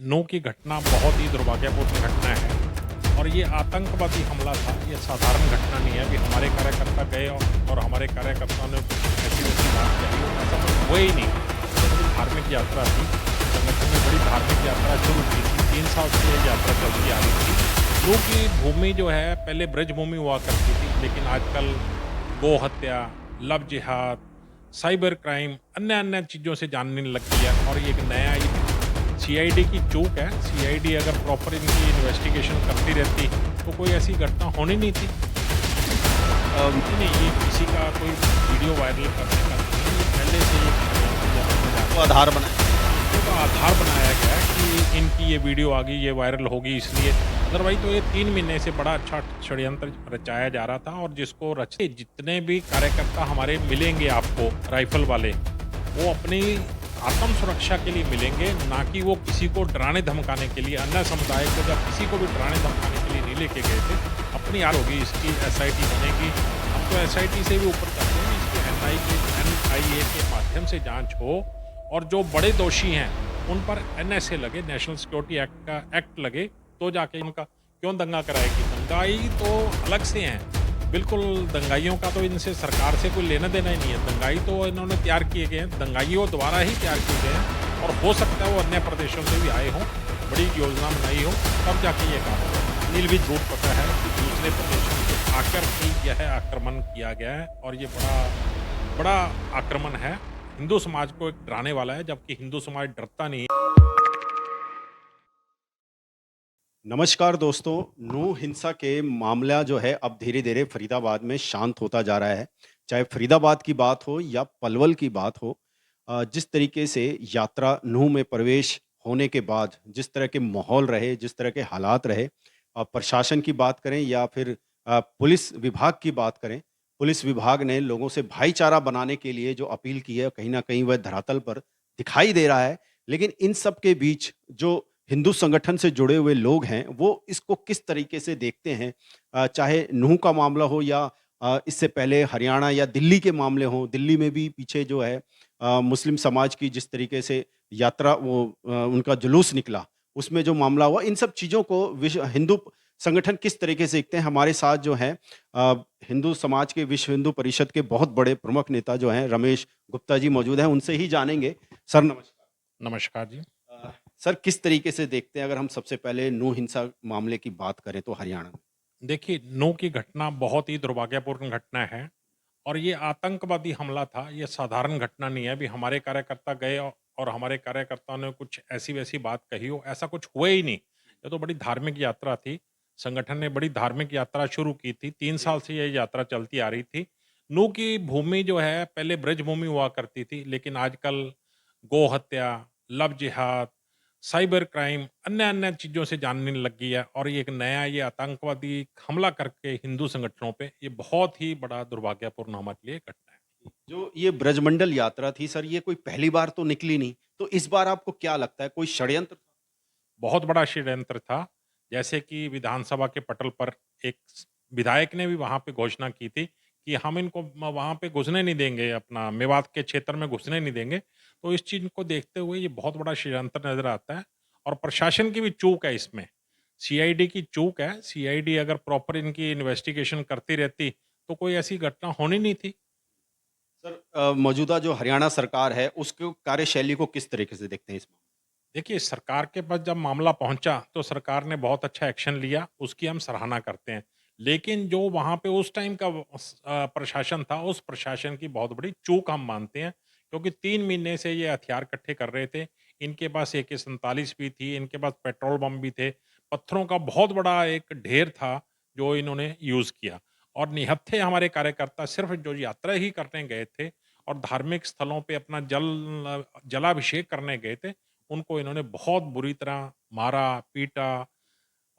नू की घटना बहुत ही दुर्भाग्यपूर्ण घटना है और ये आतंकवादी हमला था। ये साधारण घटना नहीं है। अभी हमारे कार्यकर्ता गए और हमारे कार्यकर्ताओं ने कुछ ऐसी वैसी बात कही हो, ऐसा कुछ हुआ ही नहीं। ये बड़ी धार्मिक यात्रा थी। संगठन ने बड़ी धार्मिक यात्रा शुरू की थी। 3 साल से ये यात्रा चलती आ रही थी। नू की भूमि जो है पहले ब्रज भूमि हुआ करती थी, लेकिन आजकल गो हत्या, लव जिहाद, साइबर क्राइम, अन्य अन्य चीज़ों से जानने लग गई है। और ये एक नया सीआईडी की चूक है। सीआईडी अगर प्रॉपर इनकी इन्वेस्टिगेशन करती रहती तो कोई ऐसी घटना होनी नहीं थी। नहीं, ये किसी का कोई वीडियो वायरल करने का नहीं है। ये पहले से ये षड्यंत्र जहाँ पे को जाता आधार बनाया। का आधार बनाया गया है कि इनकी ये वीडियो आ गई, ये वायरल होगी इसलिए। अदरवाइज तो ये 3 महीने से बड़ा अच्छा षड्यंत्र रचाया जा रहा था। और जिसको रचते जितने भी कार्यकर्ता हमारे मिलेंगे आपको राइफल वाले, वो अपनी आत्म सुरक्षा के लिए मिलेंगे, ना कि वो किसी को डराने धमकाने के लिए। अन्य समुदाय को जब किसी को भी डराने धमकाने के लिए नहीं लेके गए थे। अपनी याद होगी, इसकी एसआईटी बनेगी। अब तो एसआईटी से भी ऊपर करते हैं, इसकी एनआईए के माध्यम से जांच हो और जो बड़े दोषी हैं उन पर एनएसए लगे, नेशनल सिक्योरिटी एक्ट का एक्ट लगे, तो जाके उनका क्यों दंगा कराएगी। दंगाई तो अलग से हैं। बिल्कुल, दंगाइयों का तो इनसे सरकार से कोई लेना देना ही नहीं है। दंगाई तो इन्होंने तैयार किए गए हैं, दंगाइयों द्वारा ही तैयार किए गए हैं। और हो सकता है वो अन्य प्रदेशों से भी आए हों, बड़ी योजना बनाई हो, तब जाके ये काम होगा। नील भी झूठ पता है कि दूसरे प्रदेशों से आकर ही यह आक्रमण किया गया है। और ये बड़ा बड़ा आक्रमण है। हिंदू समाज को एक डराने वाला है, जबकि हिंदू समाज डरता नहीं है। नमस्कार दोस्तों, नू हिंसा के मामला जो है अब धीरे-धीरे फरीदाबाद में शांत होता जा रहा है। चाहे फरीदाबाद की बात हो या पलवल की बात हो, जिस तरीके से यात्रा नूह में प्रवेश होने के बाद जिस तरह के माहौल रहे, जिस तरह के हालात रहे, प्रशासन की बात करें या फिर पुलिस विभाग की बात करें, पुलिस विभाग ने लोगों से भाईचारा बनाने के लिए जो अपील की है, कहीं न कहीं वह धरातल पर दिखाई दे रहा है। लेकिन इन सब के बीच जो हिंदू संगठन से जुड़े हुए लोग हैं, वो इसको किस तरीके से देखते हैं? चाहे नूह का मामला हो या इससे पहले हरियाणा या दिल्ली के मामले हों, दिल्ली में भी पीछे जो है मुस्लिम समाज की जिस तरीके से यात्रा उनका जुलूस निकला, उसमें जो मामला हुआ, इन सब चीज़ों को हिंदू संगठन किस तरीके से देखते हैं? हमारे साथ जो हैं हिंदू समाज के विश्व हिंदू परिषद के बहुत बड़े प्रमुख नेता जो हैं, रमेश गुप्ता जी मौजूद हैं, उनसे ही जानेंगे। सर नमस्कार। नमस्कार जी। सर किस तरीके से देखते हैं अगर हम सबसे पहले नूह हिंसा मामले की बात करें तो हरियाणा में? देखिए, नू की घटना बहुत ही दुर्भाग्यपूर्ण घटना है और ये आतंकवादी हमला था। ये साधारण घटना नहीं है। अभी हमारे कार्यकर्ता गए और हमारे कार्यकर्ताओं ने कुछ ऐसी वैसी बात कही हो, ऐसा कुछ हुआ ही नहीं। ये तो बड़ी धार्मिक यात्रा थी। संगठन ने बड़ी धार्मिक यात्रा शुरू की थी। 3 साल से ये यात्रा चलती आ रही थी। नू की भूमि जो है पहले ब्रज भूमि हुआ करती थी, लेकिन आजकल गो हत्या, लव जिहाद, साइबर क्राइम, अन्य अन्य चीज़ों से जानने लग गई है। और ये एक नया ये आतंकवादी हमला करके हिंदू संगठनों पे, ये बहुत ही बड़ा दुर्भाग्यपूर्ण हमारे लिए घटना है। जो ये ब्रजमंडल यात्रा थी सर, ये कोई पहली बार तो निकली नहीं, तो इस बार आपको क्या लगता है कोई षड्यंत्र था? बहुत बड़ा षड्यंत्र था। जैसे कि विधानसभा के पटल पर एक विधायक ने भी वहाँ पे घोषणा की थी कि हम इनको वहाँ पे घुसने नहीं देंगे, अपना मेवात के क्षेत्र में घुसने नहीं देंगे। तो इस चीज़ को देखते हुए ये बहुत बड़ा षड्यंत्र नज़र आता है और प्रशासन की भी चूक है इसमें। सीआईडी की चूक है। सीआईडी अगर प्रॉपर इनकी इन्वेस्टिगेशन करती रहती तो कोई ऐसी घटना होनी नहीं थी। सर मौजूदा जो हरियाणा सरकार है, उसको कार्यशैली को किस तरीके से देखते हैं इस मामले देखिए, सरकार के पास जब मामला पहुंचा तो सरकार ने बहुत अच्छा एक्शन लिया, उसकी हम सराहना करते हैं। लेकिन जो वहाँ पे उस टाइम का प्रशासन था, उस प्रशासन की बहुत बड़ी चूक हम मानते हैं, क्योंकि 3 महीने से ये हथियार इकट्ठे कर रहे थे। इनके पास AK-47 भी थी, इनके पास पेट्रोल बम भी थे, पत्थरों का बहुत बड़ा एक ढेर था, जो इन्होंने यूज़ किया। और निहत्थे हमारे कार्यकर्ता सिर्फ जो यात्रा ही करने गए थे और धार्मिक स्थलों पे अपना जलाभिषेक करने गए थे, उनको इन्होंने बहुत बुरी तरह मारा, पीटा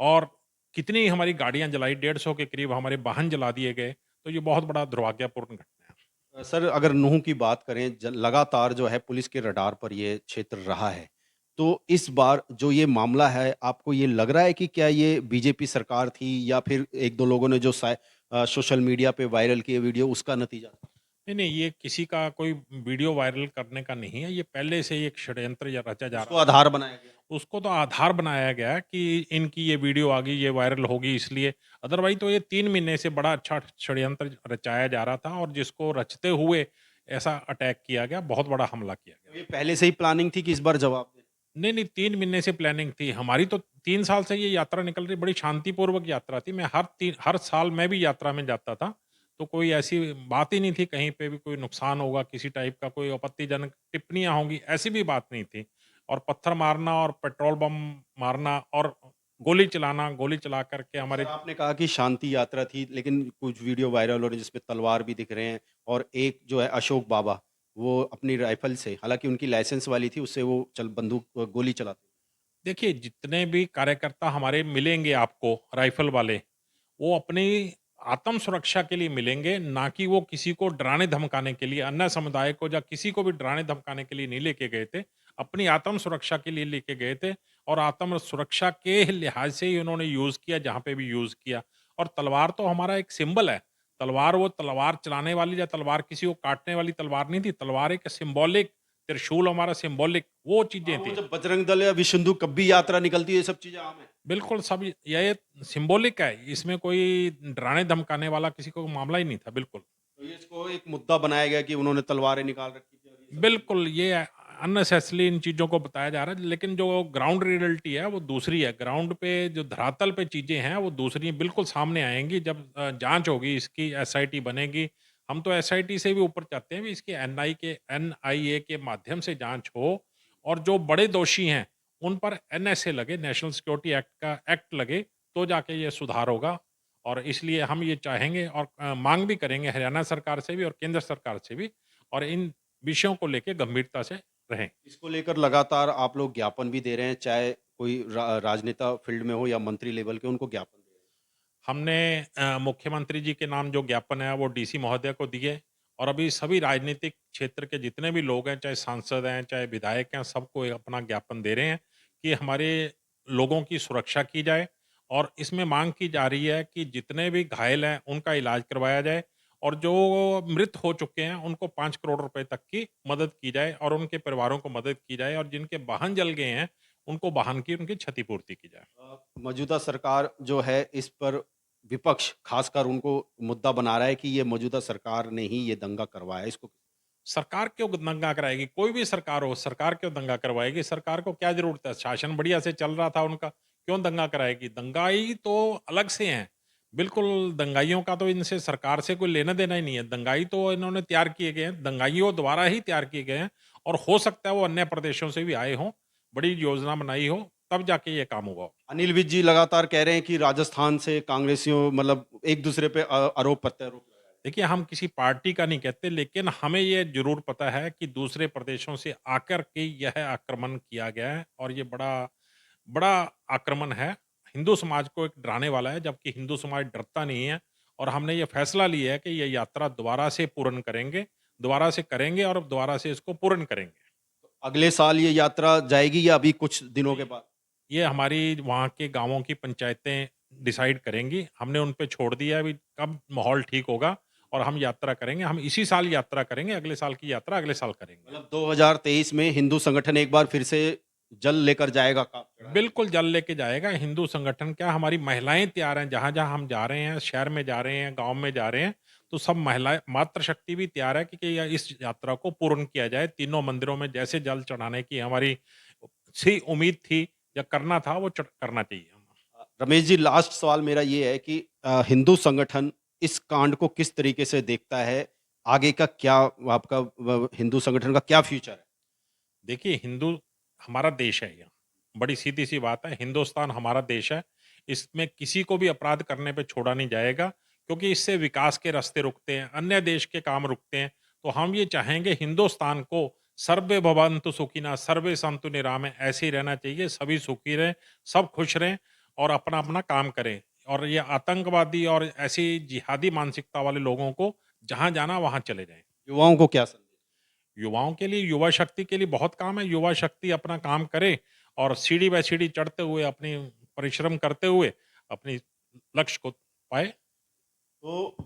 और कितनी हमारी गाड़ियाँ जलाई, 150 के करीब हमारे वाहन जला दिए गए। तो ये बहुत बड़ा दुर्भाग्यपूर्ण घटना है। सर अगर नूह की बात करें, लगातार जो है पुलिस के रडार पर ये क्षेत्र रहा है, तो इस बार जो ये मामला है, आपको ये लग रहा है कि क्या ये बीजेपी सरकार थी या फिर 1-2 लोगों ने जो सोशल मीडिया पे वायरल किए वीडियो उसका नतीजा था? नहीं, नहीं, ये किसी का कोई वीडियो वायरल करने का नहीं है। ये पहले से ही एक षड्यंत्र रचा जा उसको रहा था। आधार बनाया गया? उसको तो आधार बनाया गया कि इनकी ये वीडियो आ गई, ये वायरल होगी इसलिए। अदरवाइज़ तो ये 3 महीने से बड़ा अच्छा षड्यंत्र रचाया जा रहा था और जिसको रचते हुए ऐसा अटैक किया गया, बहुत बड़ा हमला किया गया। तो ये पहले से ही प्लानिंग थी कि इस बार जवाब दें? नहीं, नहीं 3 महीने से प्लानिंग थी। हमारी तो 3 साल से ये यात्रा निकल रही, बड़ी शांतिपूर्वक यात्रा थी। मैं हर साल मैं भी यात्रा में जाता था, तो कोई ऐसी बात ही नहीं थी कहीं पे भी कोई नुकसान होगा, किसी टाइप का कोई आपत्तिजनक टिप्पणियाँ होंगी, ऐसी भी बात नहीं थी। और पत्थर मारना और पेट्रोल बम मारना और गोली चला कर के हमारे सर आपने कहा कि शांति यात्रा थी, लेकिन कुछ वीडियो वायरल हो रहे हैं जिसमें तलवार भी दिख रहे हैं और एक जो है अशोक बाबा, वो अपनी राइफ़ल से, हालाँकि उनकी लाइसेंस वाली थी, उससे वो गोली चलाते। देखिए, जितने भी कार्यकर्ता हमारे मिलेंगे आपको राइफ़ल वाले, वो अपनी आत्म सुरक्षा के लिए मिलेंगे, ना कि वो किसी को डराने-धमकाने के लिए, अन्य समुदाय को या किसी को भी डराने-धमकाने के लिए नहीं लेके गए थे। अपनी आत्म सुरक्षा के लिए लेके गए थे और आत्म सुरक्षा के लिहाज से ही उन्होंने यूज़ किया, जहाँ पे भी यूज़ किया। और तलवार तो हमारा एक सिंबल है। तलवार वो तलवार चलाने वाली या तलवार किसी को काटने वाली तलवार नहीं थी। तलवार एक सिंबॉलिक त्रिशूल हमारा सिंबॉलिक वो हाँ, चीज़ें वो थी। जब बजरंग दल या विश्व हिंदू कभी यात्रा निकलती है, ये सब चीज़ें आम है। बिल्कुल, सब ये सिंबॉलिक है, इसमें कोई डराने-धमकाने वाला किसी को मामला ही नहीं था, बिल्कुल। तो ये इसको एक मुद्दा बनाया गया कि उन्होंने तलवारें निकाल रखी थी और ये सब चीज़ें। बिल्कुल, ये अननेसेसरीली इन चीज़ों को बताया जा रहा है, लेकिन जो ग्राउंड रियलिटी है, वो दूसरी है। ग्राउंड पे जो धरातल पे चीज़ें हैं, वो दूसरी हैं, बिल्कुल सामने आएँगी जब जाँच होगी, इसकी एसआईटी बनेगी। हम तो एसआईटी से भी ऊपर चाहते हैं कि इसकी एनआईए के माध्यम से जाँच हो और जो बड़े दोषी हैं, उन पर एनएसए लगे, नेशनल सिक्योरिटी एक्ट का एक्ट लगे, तो जाके ये सुधार होगा। और इसलिए हम ये चाहेंगे और माँग भी करेंगे हरियाणा सरकार से भी और केंद्र सरकार से भी और इन विषयों को लेके गंभीरता से रहें। इसको लेकर लगातार आप लोग ज्ञापन भी दे रहे हैं, चाहे कोई राजनेता फील्ड में हो या मंत्री लेवल के, उनको ज्ञापन दे रहे हैं। हमने मुख्यमंत्री जी के नाम जो ज्ञापन है वो डीसी महोदय को दिए और अभी सभी राजनीतिक क्षेत्र के जितने भी लोग हैं, चाहे सांसद हैं, चाहे विधायक हैं, सबको एक अपना ज्ञापन दे रहे हैं कि हमारे लोगों की सुरक्षा की जाए और इसमें मांग की जा रही है कि जितने भी घायल हैं, उनका इलाज करवाया जाए और जो मृत हो चुके हैं, उनको 5 करोड़ रुपए तक की मदद की जाए और उनके परिवारों को मदद की जाए और जिनके वाहन जल गए हैं, उनको वाहन की उनकी क्षतिपूर्ति की जाए। मौजूदा सरकार जो है इस पर विपक्ष खासकर उनको मुद्दा बना रहा है कि ये मौजूदा सरकार ने ही ये दंगा करवाया है। इसको सरकार क्यों दंगा कराएगी? कोई भी सरकार हो, सरकार क्यों दंगा करवाएगी? सरकार को क्या ज़रूरत है? शासन बढ़िया से चल रहा था उनका, क्यों दंगा कराएगी? दंगाई तो अलग से हैं। बिल्कुल, दंगाइयों का तो इनसे सरकार से कोई लेना-देना ही नहीं है। दंगाई तो इन्होंने तैयार किए गए हैं, दंगाइयों द्वारा ही तैयार किए गए हैं और हो सकता है वो अन्य प्रदेशों से भी आए हों, बड़ी योजना बनाई हो, तब जाके ये काम हुआ हो। अनिल विज जी लगातार कह रहे हैं कि राजस्थान से कांग्रेसियों मतलब एक दूसरे पे आरोप प्रत्यारोप लगा रहे हैं। देखिए, हम किसी पार्टी का नहीं कहते, लेकिन हमें ये ज़रूर पता है कि दूसरे प्रदेशों से आकर के यह आक्रमण किया गया है और ये बड़ा बड़ा आक्रमण है। हिंदू समाज को एक डराने वाला है, जबकि हिंदू समाज डरता नहीं है और हमने ये फैसला लिया है कि ये यात्रा दोबारा से करेंगे और दोबारा से इसको पूर्ण करेंगे। अगले साल ये यात्रा जाएगी या अभी कुछ दिनों के बाद? ये हमारी वहाँ के गाँवों की पंचायतें डिसाइड करेंगी। हमने उन पे छोड़ दिया है अभी कब माहौल ठीक होगा और हम यात्रा करेंगे। हम इसी साल यात्रा करेंगे, अगले साल की यात्रा अगले साल करेंगे। मतलब 2023 में हिंदू संगठन एक बार फिर से जल लेकर जाएगा का चढ़ाने? बिल्कुल जल लेके जाएगा। हिंदू संगठन क्या हमारी महिलाएँ तैयार हैं, जहाँ-जहाँ हम जा रहे हैं, शहर में जा रहे हैं, गाँव में जा रहे हैं, तो सब महिलाएँ मातृशक्ति भी तैयार है कि इस यात्रा को पूर्ण किया जाए। तीनों मंदिरों में जैसे जल चढ़ाने की हमारी सी उम्मीद थी या करना था, वो करना चाहिए। रमेश जी लास्ट सवाल मेरा ये है कि हिंदू संगठन इस कांड को किस तरीके से देखता है? आगे का क्या आपका हिंदू संगठन का क्या फ्यूचर है? देखिए, हिंदू हमारा देश है ये। बड़ी सीधी-सी बात है, हिंदुस्तान हमारा देश है। इसमें किसी को भी अपराध करने पे छोड़ा नहीं जाएगा, क्योंकि इससे विकास के रास्ते रुकते हैं, अन्य देश के काम रुकते हैं। तो हम ये चाहेंगे हिंदुस्तान को सर्वे भवन्तु सुखिनः, सर्वे सन्तु निरामय ऐसे ही रहना चाहिए, सभी सुखी रहें, सब खुश रहें और अपना-अपना काम करें। और ये आतंकवादी और ऐसी जिहादी मानसिकता वाले लोगों को जहाँ जाना वहाँ चले जाएँ। युवाओं को क्या संदेश? युवाओं के लिए, युवा शक्ति के लिए बहुत काम है। युवा शक्ति अपना काम करे और सीढ़ी बाय सीढ़ी चढ़ते हुए अपनी परिश्रम करते हुए अपनी लक्ष्य को पाए। तो